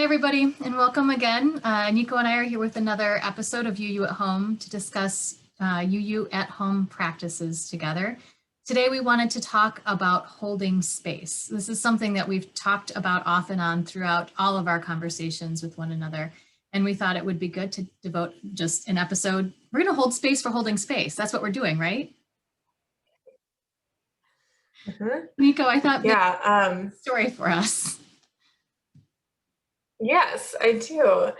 everybody, and welcome again. Nico and I are here with another episode of UU at Home to discuss UU at Home practices together. Today, we wanted to talk about holding space. This is something that we've talked about off and on throughout all of our conversations with one another. And we thought it would be good to devote just an episode. We're going to hold space for holding space. That's what we're doing, right? Mm-hmm. Nico, I thought Yeah. Story for us. Yes, I do.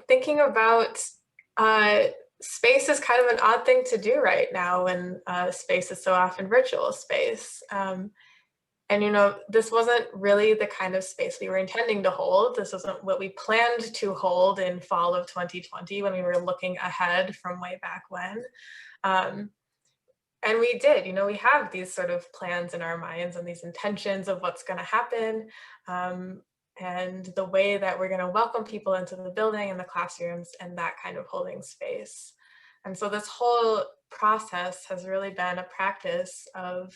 Thinking about space is kind of an odd thing to do right now when space is so often virtual space. And this wasn't really the kind of space we were intending to hold. This wasn't what we planned to hold in fall of 2020 when we were looking ahead from way back when. And we did, we have these sort of plans in our minds and these intentions of what's going to happen. And the way that we're going to welcome people into the building and the classrooms and that kind of holding space. And so this whole process has really been a practice of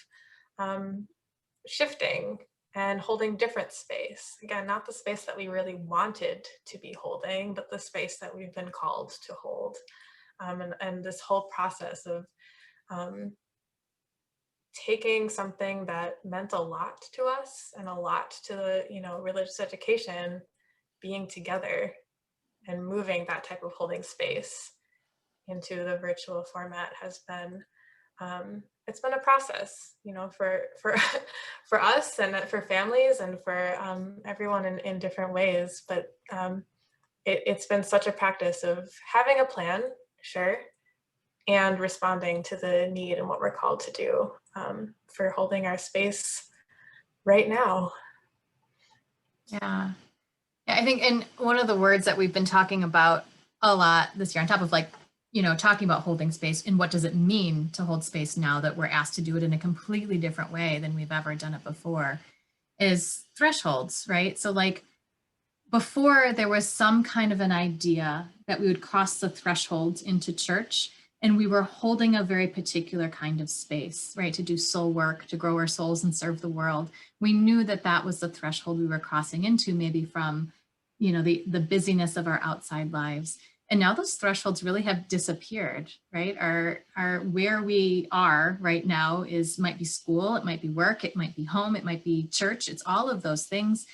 shifting and holding different space. Again, not the space that we really wanted to be holding, but the space that we've been called to hold. And this whole process of taking something that meant a lot to us and a lot to the religious education, being together and moving that type of holding space into the virtual format has been it's been a process, for for us and for families and for everyone in different ways. But it's been such a practice of having a plan, sure, and responding to the need and what we're called to do for holding our space right now. Yeah, I think, and one of the words that we've been talking about a lot this year, on top of talking about holding space and what does it mean to hold space now that we're asked to do it in a completely different way than we've ever done it before, is thresholds, right? So before there was some kind of an idea that we would cross the thresholds into church and we were holding a very particular kind of space, right? To do soul work, to grow our souls and serve the world. We knew that that was the threshold we were crossing into, maybe from, the busyness of our outside lives. And now those thresholds really have disappeared, right? Our where we are right now might be school, it might be work, it might be home, it might be church. It's all of those things.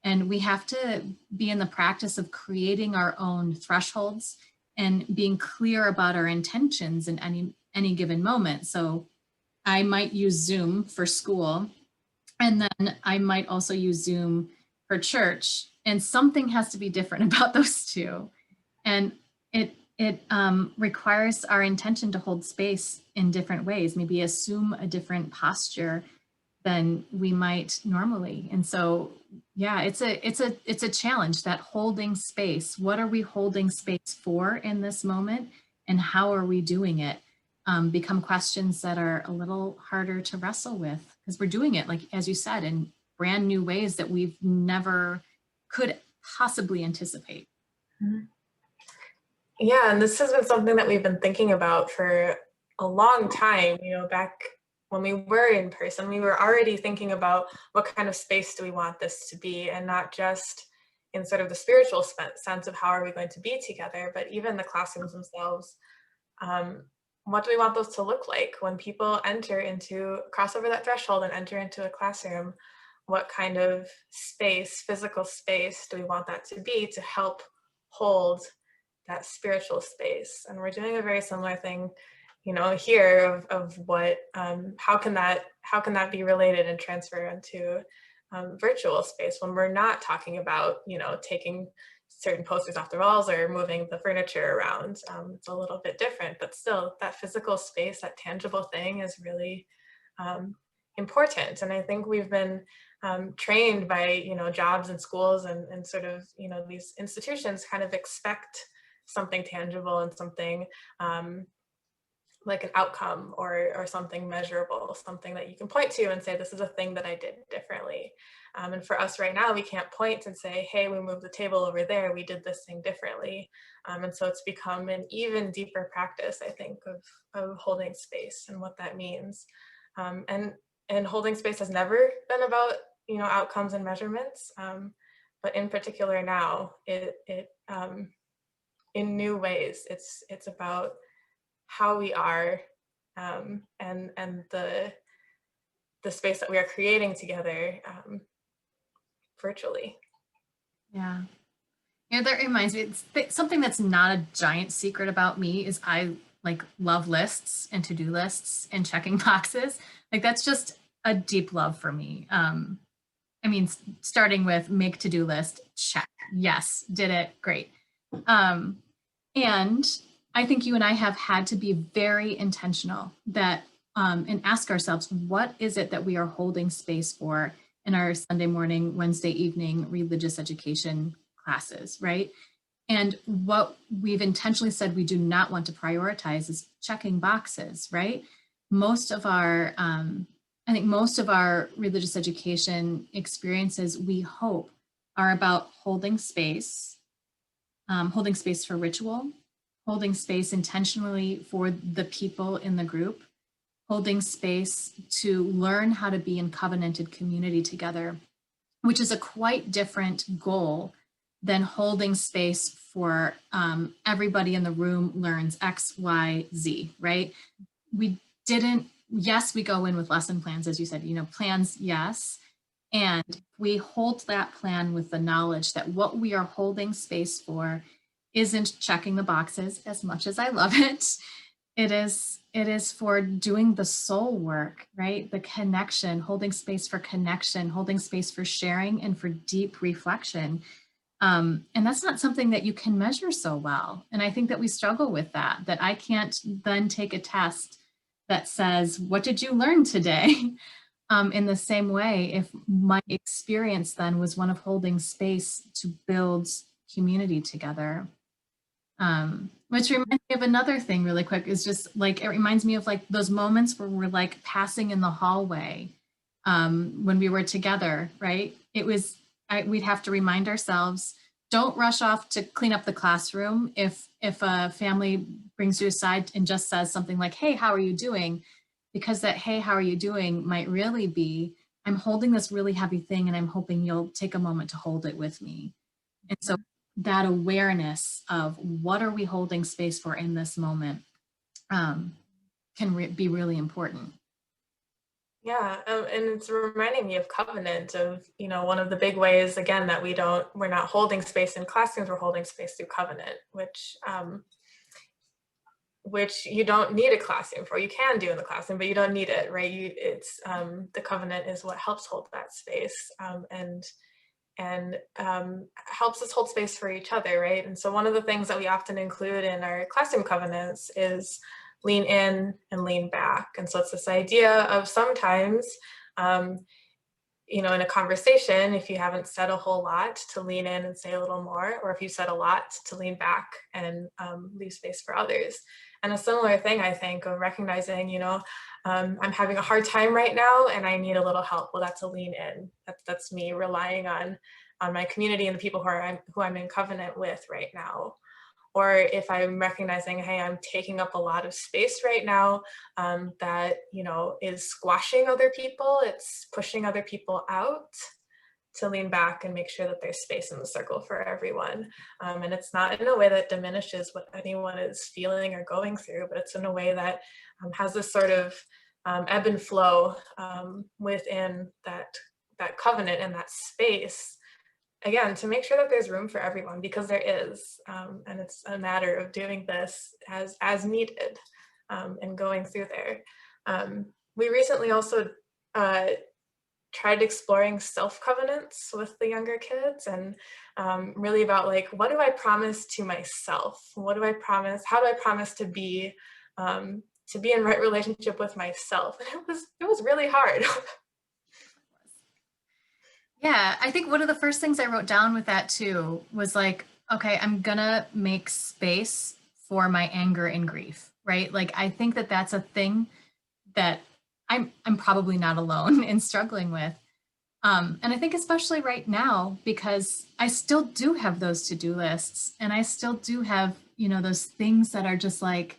And we have to be in the practice of creating our own thresholds and being clear about our intentions in any given moment. So I might use Zoom for school, and then I might also use Zoom for church. And something has to be different about those two. And it requires our intention to hold space in different ways, maybe assume a different posture than we might normally. And so, yeah, it's a challenge, that holding space. What are we holding space for in this moment, and how are we doing it? Become questions that are a little harder to wrestle with because we're doing it, like as you said, in brand new ways that we've never could possibly anticipate. Mm-hmm. Yeah, and this has been something that we've been thinking about for a long time. Back when we were in person, we were already thinking about what kind of space do we want this to be, and not just in sort of the spiritual sense of how are we going to be together, but even the classrooms themselves. What do we want those to look like when people cross over that threshold and enter into a classroom? What kind of space, physical space, do we want that to be to help hold that spiritual space? And we're doing a very similar thing, here of what, how can that be related and transfer into virtual space when we're not talking about, taking certain posters off the walls or moving the furniture around. It's a little bit different, but still that physical space, that tangible thing is really important. And I think we've been trained by, jobs and schools and sort of, these institutions kind of expect something tangible and something like an outcome or something measurable, something that you can point to and say, this is a thing that I did differently. And for us right now, we can't point and say, hey, we moved the table over there, we did this thing differently. And so it's become an even deeper practice, I think, of holding space and what that means. And holding space has never been about, outcomes and measurements. but in particular now, in new ways, it's about how we are, and the space that we are creating together, virtually. Yeah. Yeah, that reminds me, something that's not a giant secret about me is I like love lists and to-do lists and checking boxes. Like that's just a deep love for me. I mean, starting with make to-do list, check. Yes, did it, great. Um, and I think you and I have had to be very intentional that and ask ourselves, what is it that we are holding space for in our Sunday morning, Wednesday evening religious education classes, right? And what we've intentionally said we do not want to prioritize is checking boxes, right? Most of our, I think most of our religious education experiences, we hope, are about holding space for ritual, holding space intentionally for the people in the group, holding space to learn how to be in covenanted community together, which is a quite different goal than holding space for everybody in the room learns X, Y, Z, right? We didn't, yes, we go in with lesson plans, as you said, plans, yes. And we hold that plan with the knowledge that what we are holding space for isn't checking the boxes, as much as I love it. It is for doing the soul work, right? The connection, holding space for connection, holding space for sharing and for deep reflection. And that's not something that you can measure so well. And I think that we struggle with that I can't then take a test that says, what did you learn today? In the same way, if my experience then was one of holding space to build community together, which reminds me of another thing really quick, is just like, it reminds me of like those moments where we're like passing in the hallway when we were together, right? We'd have to remind ourselves, don't rush off to clean up the classroom. If a family brings you aside and just says something like, hey, how are you doing? Because that, hey, how are you doing might really be, I'm holding this really heavy thing and I'm hoping you'll take a moment to hold it with me. And so that awareness of what are we holding space for in this moment can be really important. Yeah, and it's reminding me of covenant, of, one of the big ways, again, that we're not holding space in classrooms, we're holding space through covenant, which you don't need a classroom for. You can do in the classroom, but you don't need it, right? The covenant is what helps hold that space, and helps us hold space for each other, right? And so one of the things that we often include in our classroom covenants is lean in and lean back. And so it's this idea of sometimes, in a conversation, if you haven't said a whole lot, to lean in and say a little more, or if you said a lot, to lean back and leave space for others. And a similar thing, I think, of recognizing, I'm having a hard time right now and I need a little help. Well, that's a lean in. That's me relying on my community and the people who I'm in covenant with right now. Or if I'm recognizing, hey, I'm taking up a lot of space right now, that, is squashing other people, it's pushing other people out, to lean back and make sure that there's space in the circle for everyone. And it's not in a way that diminishes what anyone is feeling or going through, but it's in a way that has this sort of ebb and flow within that covenant and that space, again, to make sure that there's room for everyone, because there is, and it's a matter of doing this as needed, and going through there. We recently also tried exploring self-covenants with the younger kids, and really about like, what do I promise to myself? What do I promise? How do I promise to be in right relationship with myself? And it was really hard. Yeah, I think one of the first things I wrote down with that too was like, okay, I'm gonna make space for my anger and grief, right? Like I think that that's a thing that I'm probably not alone in struggling with. And I think especially right now, because I still do have those to-do lists and I still do have, those things that are just like,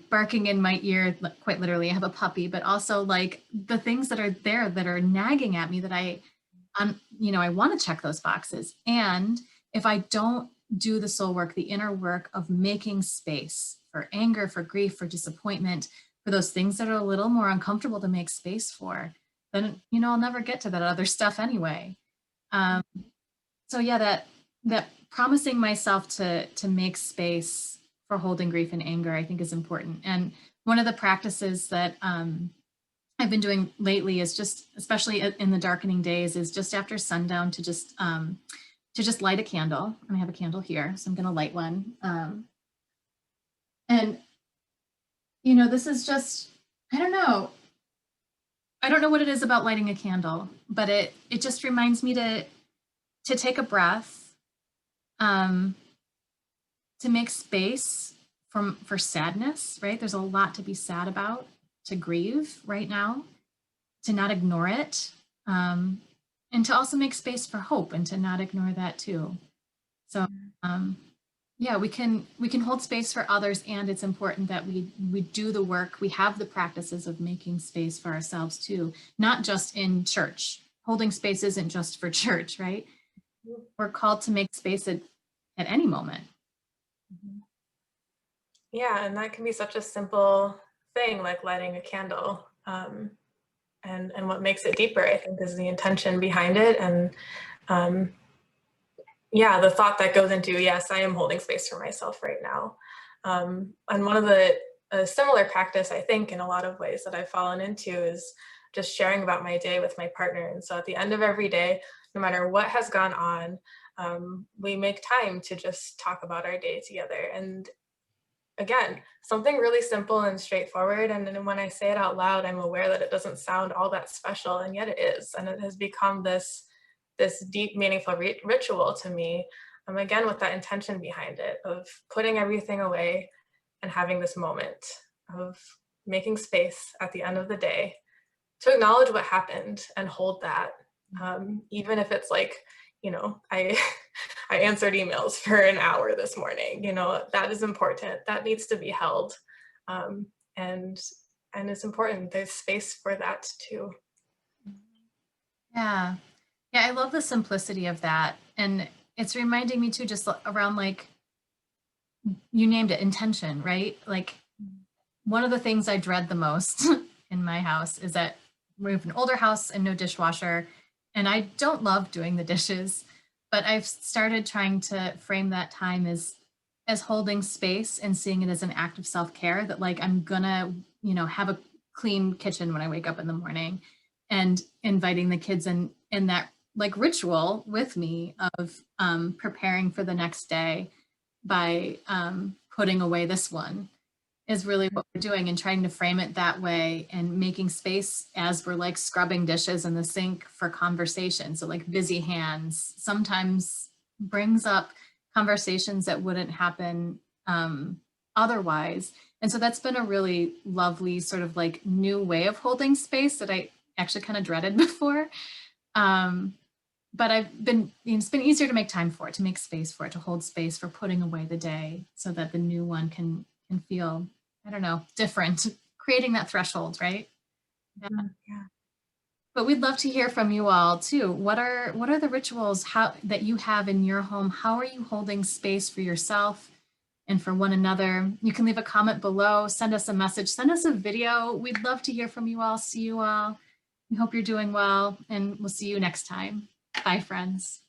barking in my ear, quite literally. I have a puppy, but also like the things that are there that are nagging at me that you know, I want to check those boxes. And if I don't do the soul work, the inner work of making space for anger, for grief, for disappointment, for those things that are a little more uncomfortable to make space for, then, you know, I'll never get to that other stuff anyway. Um, so yeah, that promising myself to make space for holding grief and anger, I think is important. And one of the practices that I've been doing lately is just, especially in the darkening days, is just after sundown to just light a candle. And I have a candle here, so I'm going to light one. And you know, this is just, I don't know. I don't know what it is about lighting a candle, but it just reminds me to take a breath, to make space for sadness, right? There's a lot to be sad about, to grieve right now, to not ignore it, and to also make space for hope and to not ignore that too. So yeah, we can hold space for others, and it's important that we do the work. We have the practices of making space for ourselves too, not just in church. Holding space isn't just for church, right? We're called to make space at any moment. Yeah, and that can be such a simple thing, like lighting a candle. And what makes it deeper, I think, is the intention behind it. And yeah, the thought that goes into, yes, I am holding space for myself right now. And one of a similar practice, I think, in a lot of ways that I've fallen into is just sharing about my day with my partner. And so at the end of every day, no matter what has gone on, we make time to just talk about our day together. And again, something really simple and straightforward. And then when I say it out loud, I'm aware that it doesn't sound all that special, and yet it is. And it has become this deep, meaningful ritual to me. Again, with that intention behind it of putting everything away and having this moment of making space at the end of the day to acknowledge what happened and hold that. Even if it's like, you know, I answered emails for an hour this morning, you know, that is important. That needs to be held. And it's important. There's space for that too. Yeah. Yeah, I love the simplicity of that. And it's reminding me too, just around, like, you named it, intention, right? Like, one of the things I dread the most in my house is that we have an older house and no dishwasher. And I don't love doing the dishes, but I've started trying to frame that time as holding space and seeing it as an act of self-care, that, like, I'm gonna, you know, have a clean kitchen when I wake up in the morning, and inviting the kids in that, like, ritual with me of preparing for the next day by putting away this one is really what we're doing, and trying to frame it that way, and making space as we're, like, scrubbing dishes in the sink for conversation. So, like, busy hands sometimes brings up conversations that wouldn't happen otherwise. And so that's been a really lovely sort of, like, new way of holding space that I actually kind of dreaded before. But it's been easier to make time for it, to make space for it, to hold space for putting away the day so that the new one can feel, I don't know, different, creating that threshold, right? Yeah. But we'd love to hear from you all too. What are the rituals that you have in your home? How are you holding space for yourself and for one another? You can leave a comment below, send us a message, send us a video. We'd love to hear from you all, see you all. We hope you're doing well, and we'll see you next time. Bye, friends.